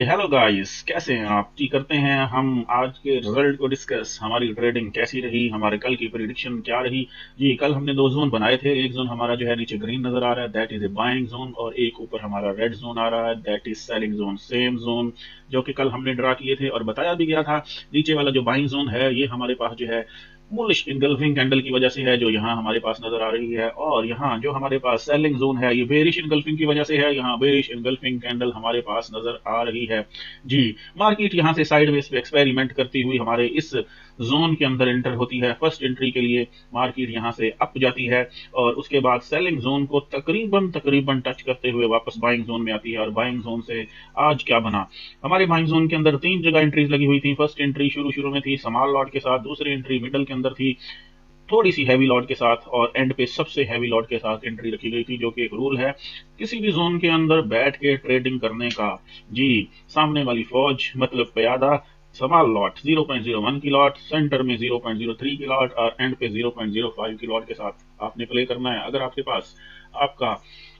Hello guys, कैसे हैं आप जी। करते हैं हम आज के रिजल्ट को डिस्कस। हमारी ट्रेडिंग कैसी रही, हमारे कल की प्रिडिक्शन क्या रही। जी, कल हमने दो जोन बनाए थे। एक जोन हमारा जो है नीचे ग्रीन नजर आ रहा है, that is a buying zone, और एक ऊपर हमारा रेड जोन आ रहा है, that is selling zone. Same zone जो कि कल हमने ड्रा किए थे और बताया भी गया था। नीचे वाला जो बाइंग जोन है ये हमारे पास जो है बुलिश इनगल्फिंग कैंडल की वजह से है, जो यहाँ हमारे पास नजर आ रही है। और यहाँ जो हमारे पास सेलिंग जोन है ये बेरिश इनगल्फिंग की वजह से है, यहाँ बेरिश इनगल्फिंग कैंडल हमारे पास नजर आ रही है। जी, मार्केट यहां से साइडवेज पे एक्सपेरिमेंट करती हुई हमारे इस जोन के अंदर एंटर होती है। फर्स्ट एंट्री के लिए मार्केट यहां से अप जाती है और उसके बाद सेलिंग जोन को तकरीबन तकरीबन टच करते हुए वापस बाइंग जोन में आती है। और बाइंग जोन से आज क्या बना, हमारे बाइंग जोन के अंदर तीन जगह एंट्रीज लगी हुई थी। फर्स्ट एंट्री शुरू शुरू में थी स्मॉल लॉट के साथ, दूसरी एंट्री मिडल के अंदर थी थोड़ी सी हैवी लॉट के साथ, और एंड पे सबसे हैवी लॉट के साथ एंट्री रखी गई थी, जो कि एक रूल है किसी भी जोन के अंदर बैठ के ट्रेडिंग करने का। जी, सामने वाली फौज मतलब प्यादा, स्मॉल लॉट 0.01 की लॉट, सेंटर में 0.03 की लॉट, और एंड पे 0.05 की लॉट के साथ आपने प्ले करना है। अगर आपके पास आपका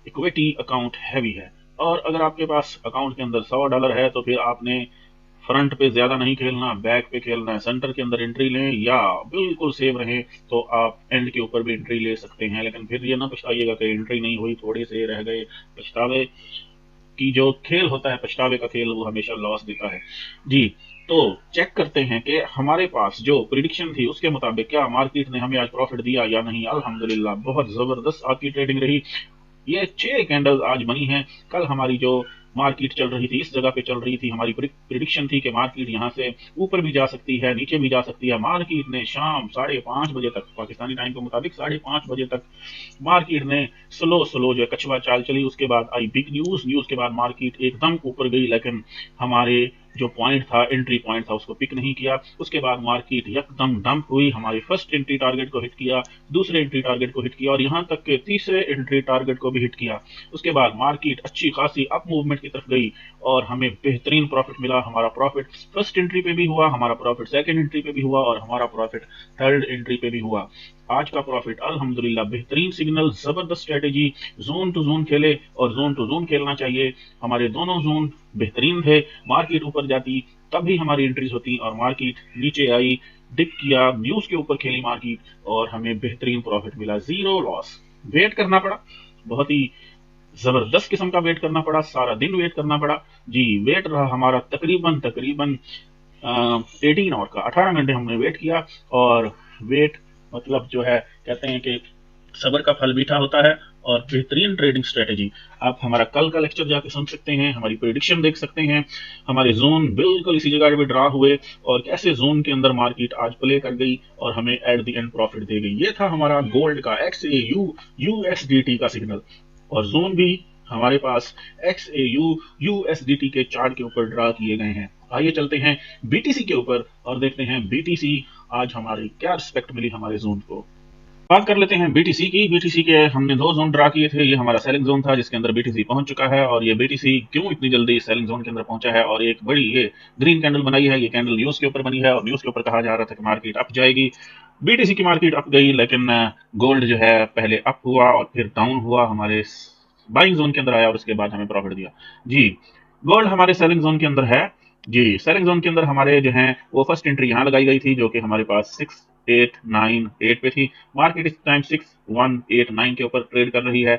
इक्विटी अकाउंट हैवी है और अगर आपके पास अकाउंट के अंदर $100 है, तो फिर आपने फ्रंट पे ज्यादा नहीं खेलना, बैक पे खेलना है। सेंटर के अंदर एंट्री लें या बिल्कुल सेव रहें तो आप एंड के ऊपर भी एंट्री ले सकते हैं। लेकिन फिर ये ना पछताइएगा कि एंट्री नहीं हुई, थोड़े से रह गए। पछतावे की जो खेल होता है, पछतावे का खेल, वो हमेशा लॉस देता है। जी, तो चेक करते हैं कि हमारे पास जो प्रिडिक्शन थी उसके मुताबिक क्या मार्केट ने हमें आज प्रॉफिट दिया या नहीं। अल्हम्दुलिल्लाह बहुत जबरदस्त आपकी ट्रेडिंग रही। ये 6 कैंडल्स आज बनी हैं। कल हमारी जो मार्केट चल रही थी, इस जगह पे चल रही थी, हमारी प्रिडिक्शन थी कि मार्केट यहाँ से ऊपर भी जा सकती है, नीचे भी जा सकती है। मार्केट ने शाम 5:30 बजे तक, पाकिस्तानी टाइम के मुताबिक 5:30 बजे तक मार्केट ने स्लो स्लो जो है कछुआ चाल चली। उसके बाद आई बिग न्यूज, न्यूज के बाद मार्केट एकदम ऊपर गई, लेकिन हमारे जो पॉइंट था, एंट्री पॉइंट था, उसको पिक नहीं किया। उसके बाद मार्केट एकदम डंप हुई, हमारी फर्स्ट एंट्री टारगेट को हिट किया, दूसरे एंट्री टारगेट को हिट किया, और यहां तक के तीसरे एंट्री टारगेट को भी हिट किया। उसके बाद मार्केट अच्छी खासी अप मूवमेंट की तरफ गई और हमें बेहतरीन प्रॉफिट मिला। हमारा प्रॉफिट फर्स्ट एंट्री पे भी हुआ, हमारा प्रॉफिट सेकंड एंट्री पे भी हुआ, और हमारा प्रॉफिट थर्ड एंट्री पे भी हुआ। आज का प्रॉफिट अल्हम्दुलिल्लाह बेहतरीन सिग्नल, जबरदस्त स्ट्रेटेजी। जोन टू जोन खेले और जोन टू जोन खेलना चाहिए। हमारे दोनों जोन बेहतरीन थे। मार्केट ऊपर जाती तभी हमारी एंट्रीज होती, और मार्केट नीचे आई, डिप किया, न्यूज के ऊपर खेली मार्केट, और हमें बेहतरीन प्रॉफिट मिला, जीरो लॉस। वेट करना पड़ा, बहुत ही जबरदस्त किस्म का वेट करना पड़ा, सारा दिन वेट करना पड़ा। जी, वेट रहा हमारा तकरीबन तकरीबन 18 आवर का, 18 घंटे हमने वेट किया। और वेट मतलब जो है, कहते हैं कि सबर का फल मीठा होता है। और बेहतरीन ट्रेडिंग स्ट्रेटेजी आप हमारा कल का लेक्चर जाके सुन सकते हैं, हमारी प्रिडिक्शन देख सकते हैं। हमारे जोन बिल्कुल इसी जगह पे ड्रा हुए और कैसे जोन के अंदर मार्केट आज प्ले कर गई और हमें एट द एंड प्रॉफिट दे गई। ये था हमारा गोल्ड का XAU USDT का सिग्नल। और जोन भी हमारे पास XAU USDT के चार्ट के ऊपर ड्रा किए गए हैं। आइए चलते हैं BTC के ऊपर और देखते हैं BTC आज हमारी क्या रिस्पेक्ट मिली हमारे जोन को। बात कर लेते हैं बीटीसी की। बीटीसी के हमने दो जोन ड्रा किए थे। ये हमारा सेलिंग जोन था जिसके अंदर बीटीसी पहुंच चुका है, और ये बीटीसी क्यों इतनी जल्दी सेलिंग जोन के अंदर पहुंचा है। और एक बड़ी ये ग्रीन कैंडल बनाई है, ये कैंडल न्यूज के ऊपर बनी है, और न्यूज के ऊपर कहा जा रहा था कि मार्केट अप जाएगी। बीटीसी की मार्केट अप गई, लेकिन गोल्ड जो है पहले अप हुआ और फिर डाउन हुआ, हमारे बाइंग जोन के अंदर आया और उसके बाद हमें प्रॉफिट दिया। जी, गोल्ड हमारे सेलिंग जोन के अंदर है। जी, सेलिंग जोन के अंदर हमारे जो है वो फर्स्ट एंट्री यहाँ लगाई गई थी, जो कि हमारे पास 6,898 पे थी। मार्केट इस टाइम 6,189 के ऊपर ट्रेड कर रही है।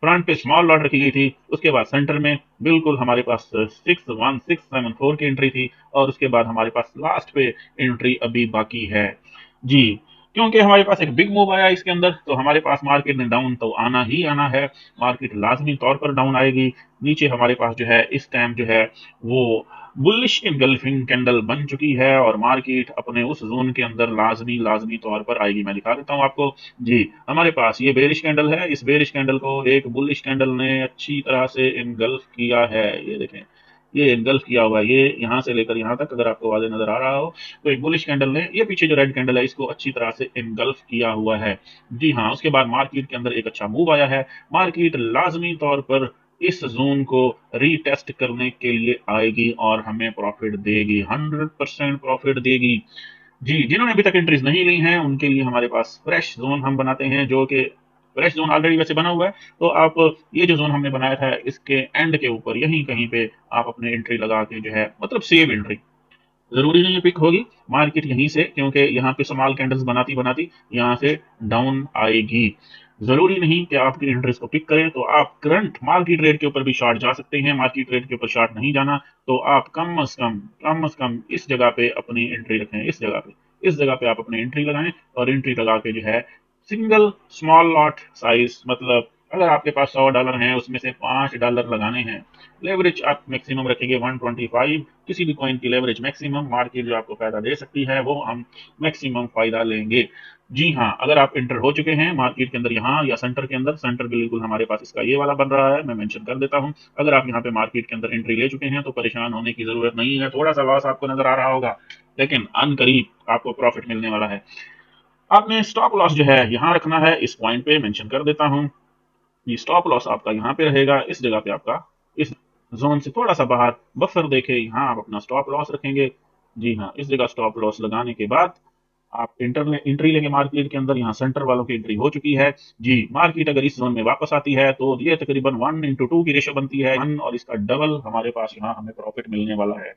फ्रंट पे स्मॉल लॉट रखी गई थी। उसके बाद सेंटर में बिल्कुल हमारे पास 6,1,674 की एंट्री थी, और उसके बाद हमारे पास लास्ट पे एंट्री अभी बाकी है। जी, क्योंकि हमारे पास एक बिग मूव आया इसके अंदर, तो हमारे पास मार्केट में डाउन तो आना ही आना है। मार्केट लाजमी तौर पर डाउन आएगी। नीचे हमारे पास जो है इस टाइम जो है वो बुलिश इनगल्फिंग कैंडल बन चुकी है, और मार्केट अपने उस जोन के अंदर लाजमी लाजमी तौर पर आएगी। मैं दिखा देता हूँ आपको। जी, हमारे पास ये बेरिश कैंडल है। इस बेरिश कैंडल को एक बुलिश कैंडल ने अच्छी तरह से इनगल्फ किया है। ये देखें, ये इनगल्फ किया हुआ है, ये यहाँ से लेकर यहाँ तक, अगर आपको वाजे नजर आ रहा हो तो एक बुलिश कैंडल ने ये पीछे जो रेड कैंडल है इसको अच्छी तरह से इनगल्फ किया हुआ है। जी हाँ, उसके बाद मार्केट के अंदर एक अच्छा मूव आया है। मार्केट लाजमी तौर पर इस जोन को रीटेस्ट करने के लिए आएगी और हमें प्रॉफिट देगी, 100% प्रॉफिट देगी। जी, जिन्होंने अभी तक एंट्रीज नहीं ली हैं उनके लिए हमारे पास फ्रेश जोन हम बनाते हैं, जो कि फ्रेश जोन ऑलरेडी वैसे बना हुआ है, तो आप ये जो जोन हमने बनाया था इसके एंड के ऊपर यहीं कहीं पे आप अपने एंट्री लगा के जो है मतलब सेव एंट्री, जरूरी नहीं है पिक होगी मार्केट यहीं से, क्योंकि यहाँ पे स्मॉल कैंडल्स बनाती बनाती यहाँ से डाउन आएगी। जरूरी नहीं कि आपकी इंटरेस्ट को पिक करें, तो आप करंट मार्केट रेट के ऊपर भी शॉर्ट जा सकते हैं। मार्केट रेट के ऊपर शॉर्ट नहीं जाना तो आप कम इस जगह पे अपनी एंट्री रखें, इस जगह पे आप अपनी एंट्री लगाएं और एंट्री लगा के जो है सिंगल स्मॉल लॉट साइज, मतलब अगर आपके पास $100 हैं उसमें से $5 लगाने हैं। लेवरेज आप मैक्सिमम रखेंगे 125, किसी भी कॉइन की लेवरेज मैक्सिमम, मार्केट जो आपको फायदा दे सकती है वो हम मैक्सिमम फायदा लेंगे। जी हाँ, अगर आप इंटर हो चुके हैं मार्केट के अंदर यहाँ या सेंटर के अंदर, सेंटर बिल्कुल हमारे पास इसका ये वाला बन रहा है, मैं मेंशन कर देता हूँ। अगर आप यहाँ पे मार्केट के अंदर एंट्री ले चुके हैं तो परेशान होने की जरूरत नहीं है। थोड़ा सा लॉस आपको नजर आ रहा होगा लेकिन अनकरीब आपको प्रॉफिट मिलने वाला है। आपने स्टॉप लॉस जो है यहाँ रखना है, इस पॉइंट पे मेंशन कर देता हूँ। ये स्टॉप लॉस आपका यहाँ पे रहेगा, इस जगह पे आपका इस जोन से थोड़ा सा बाहर बफर देखे यहाँ आप अपना स्टॉप लॉस रखेंगे। जी हाँ, इस जगह स्टॉप लॉस लगाने के बाद आप एंट्री लेंगे मार्केट के अंदर। यहाँ सेंटर वालों की एंट्री हो चुकी है। जी, मार्केट अगर इस जोन में वापस आती है तो ये तकरीबन 1:2 की रेशो बनती है, 1 और इसका डबल हमारे पास यहाँ हमें प्रॉफिट मिलने वाला है।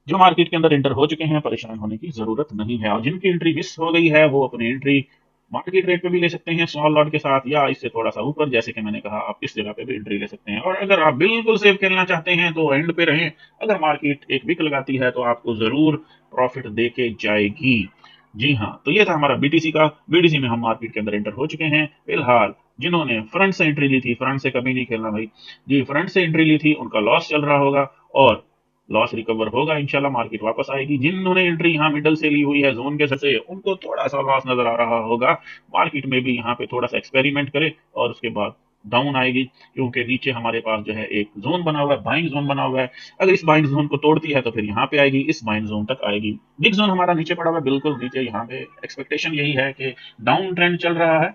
जो मार्केट के अंदर एंटर हो चुके हैं परेशान होने की जरूरत नहीं है, और जिनकी एंट्री मिस हो गई है वो अपनी एंट्री मार्केट रेट पे भी ले सकते हैं स्मॉल लॉट के साथ, या इससे थोड़ा सा ऊपर जैसे कि मैंने कहा आप इस जगह पे भी एंट्री ले सकते हैं। और अगर आप बिल्कुल सेफ खेलना चाहते हैं तो एंड पे रहें। अगर मार्केट एक विक लगाती है तो आपको जरूर प्रॉफिट दे के जाएगी। जी हाँ, तो ये था हमारा बीटीसी का। बीटीसी में हम मार्केट के अंदर एंटर हो चुके हैं। फिलहाल जिन्होंने फ्रंट से एंट्री ली थी, फ्रंट से कभी नहीं खेलना भाई जी, फ्रंट से एंट्री ली थी उनका लॉस चल रहा होगा और लॉस रिकवर होगा इंशाल्लाह, मार्केट वापस आएगी। जिन्होंने एंट्री यहाँ मिडल से ली हुई है जोन के से, उनको थोड़ा सा लॉस नजर आ रहा होगा। मार्केट में भी यहाँ पे थोड़ा सा एक्सपेरिमेंट करे और उसके बाद डाउन आएगी, क्योंकि नीचे हमारे पास जो है एक जोन बना हुआ है, बाइंग जोन बना हुआ है। अगर इस बाइंग जोन को तोड़ती है तो फिर यहाँ पे आएगी, इस बाइंग जोन तक आएगी। बिग जोन हमारा नीचे पड़ा हुआ है, बिल्कुल नीचे। यहाँ पे एक्सपेक्टेशन यही है कि डाउन ट्रेंड चल रहा है।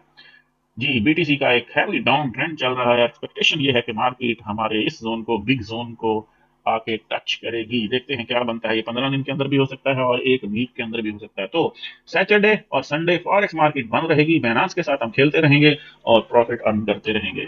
जी, बीटीसी का एक हैवी डाउन ट्रेंड चल रहा है। एक्सपेक्टेशन ये है कि मार्केट हमारे इस जोन को, बिग जोन को आके टच करेगी। देखते हैं क्या बनता है। ये 15 दिन के अंदर भी हो सकता है और एक वीक के अंदर भी हो सकता है। तो सैटरडे और संडे फॉरेक्स मार्केट बंद रहेगी, बैनांस के साथ हम खेलते रहेंगे और प्रॉफिट अर्न करते रहेंगे।